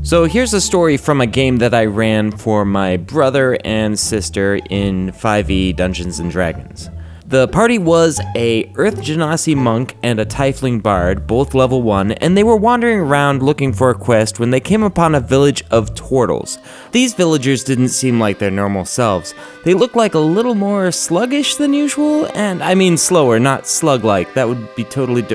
So here's a story from a game that I ran for my brother and sister in 5e Dungeons & Dragons. The party was a Earth Genasi monk and a Tiefling bard, both level 1, and they were wandering around looking for a quest when they came upon a village of Tortles. These villagers didn't seem like their normal selves. They looked like a little more sluggish than usual, and I mean slower, not slug-like. That would be totally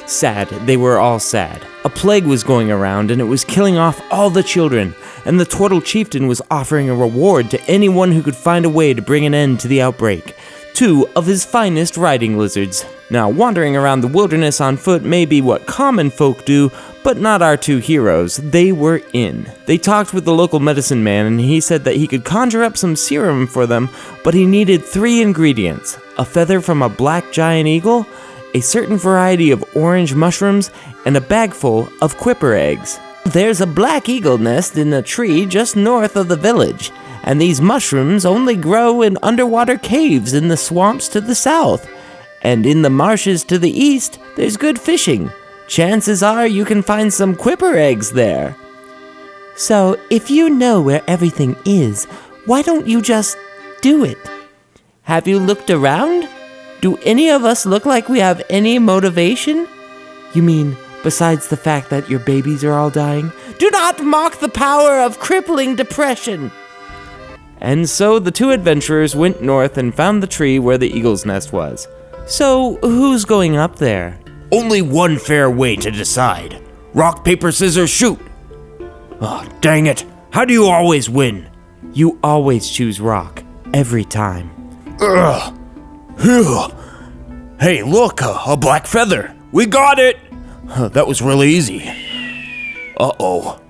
sad. They were all sad. A plague was going around, and it was killing off all the children, and the Tortle chieftain was offering a reward to anyone who could find a way to bring an end to the outbreak. 2 of his finest riding lizards. Now, wandering around the wilderness on foot may be what common folk do, but not our 2 heroes. They were in. They talked with the local medicine man, and he said that he could conjure up some serum for them, but he needed 3 ingredients: a feather from a black giant eagle, a certain variety of orange mushrooms, and a bagful of quipper eggs. There's a black eagle nest in a tree just north of the village, and these mushrooms only grow in underwater caves in the swamps to the south. And in the marshes to the east, there's good fishing. Chances are you can find some quipper eggs there. So, if you know where everything is, why don't you just do it? Have you looked around? Do any of us look like we have any motivation? You mean, besides the fact that your babies are all dying? Do not mock the power of crippling depression! And so the 2 adventurers went north and found the tree where the eagle's nest was. So, who's going up there? Only one fair way to decide. Rock, paper, scissors, shoot! Oh, dang it. How do you always win? You always choose rock. Every time. Ugh. Phew. Hey, look, a black feather. We got it! That was really easy. Uh-oh.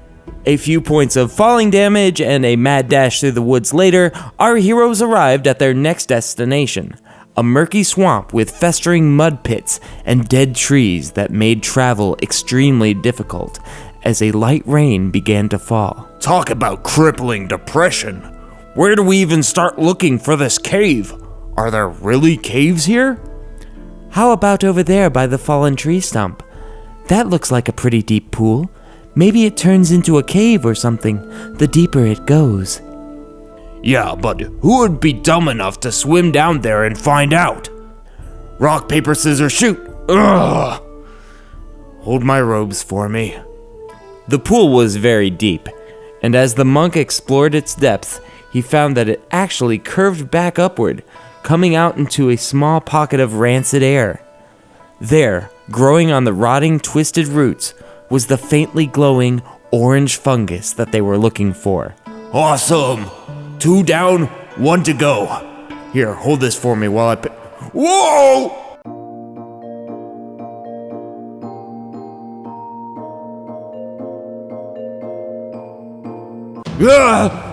A few points of falling damage and a mad dash through the woods later, our heroes arrived at their next destination. A murky swamp with festering mud pits and dead trees that made travel extremely difficult as a light rain began to fall. Talk about crippling depression. Where do we even start looking for this cave? Are there really caves here? How about over there by the fallen tree stump? That looks like a pretty deep pool. Maybe it turns into a cave or something, the deeper it goes. Yeah, but who would be dumb enough to swim down there and find out? Rock, paper, scissors, shoot! Ugh! Hold my robes for me. The pool was very deep, and as the monk explored its depths, he found that it actually curved back upward, coming out into a small pocket of rancid air. There, growing on the rotting, twisted roots, was the faintly glowing orange fungus that they were looking for. Awesome! 2 down, 1 to go. Here, hold this for me while I Whoa!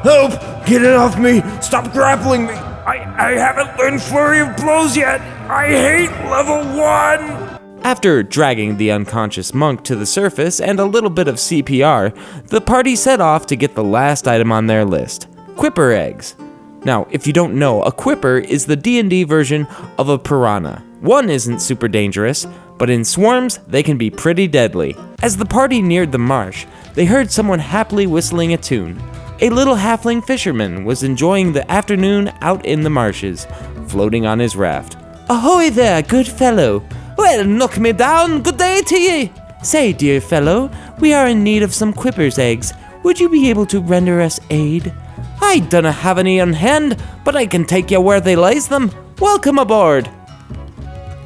Help! Get it off me! Stop grappling me! I haven't learned Flurry of Blows yet! I hate level 1! After dragging the unconscious monk to the surface and a little bit of CPR, the party set off to get the last item on their list, quipper eggs. Now, if you don't know, a quipper is the D&D version of a piranha. One isn't super dangerous, but in swarms, they can be pretty deadly. As the party neared the marsh, they heard someone happily whistling a tune. A little halfling fisherman was enjoying the afternoon out in the marshes, floating on his raft. "Ahoy there, good fellow! Well, knock me down, good day to ye! Say, dear fellow, we are in need of some quipper's eggs. Would you be able to render us aid? I dunna have any on hand, but I can take you where they lays them. Welcome aboard!"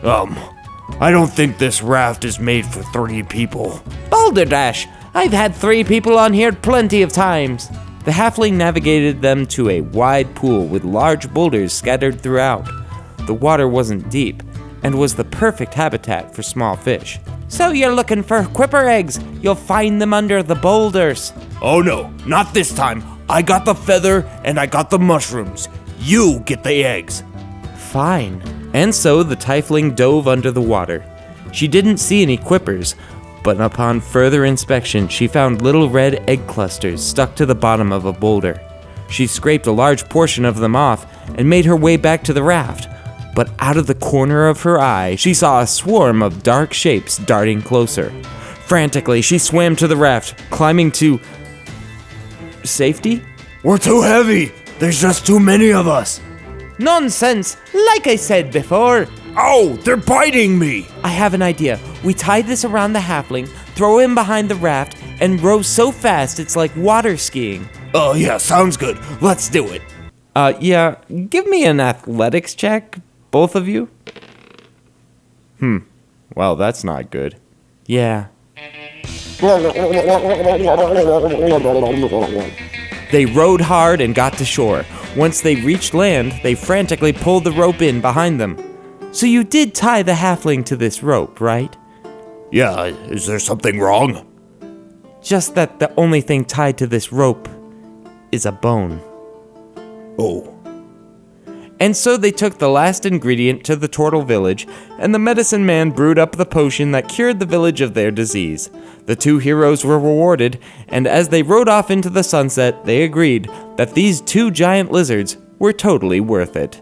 I don't think this raft is made for 3 people. "Balderdash! I've had 3 people on here plenty of times." The halfling navigated them to a wide pool with large boulders scattered throughout. The water wasn't deep, and was the perfect habitat for small fish. "So you're looking for quipper eggs? You'll find them under the boulders." Oh no, not this time. I got the feather and I got the mushrooms. You get the eggs. Fine. And so the tiefling dove under the water. She didn't see any quippers, but upon further inspection, she found little red egg clusters stuck to the bottom of a boulder. She scraped a large portion of them off and made her way back to the raft. But out of the corner of her eye, she saw a swarm of dark shapes darting closer. Frantically, she swam to the raft, climbing to safety? We're too heavy. There's just too many of us. Nonsense! Like I said before. Oh, they're biting me. I have an idea. We tie this around the halfling, throw him behind the raft, and row so fast it's like water skiing. Oh, yeah, sounds good. Let's do it. Yeah, give me an athletics check, both of you. Well, that's not good. Yeah. They rowed hard and got to shore. Once they reached land, they frantically pulled the rope in behind them. So you did tie the halfling to this rope, right? Yeah, is there something wrong? Just that the only thing tied to this rope is a bone. Oh. And so they took the last ingredient to the Tortle village, and the medicine man brewed up the potion that cured the village of their disease. The two heroes were rewarded, and as they rode off into the sunset, they agreed that these two giant lizards were totally worth it.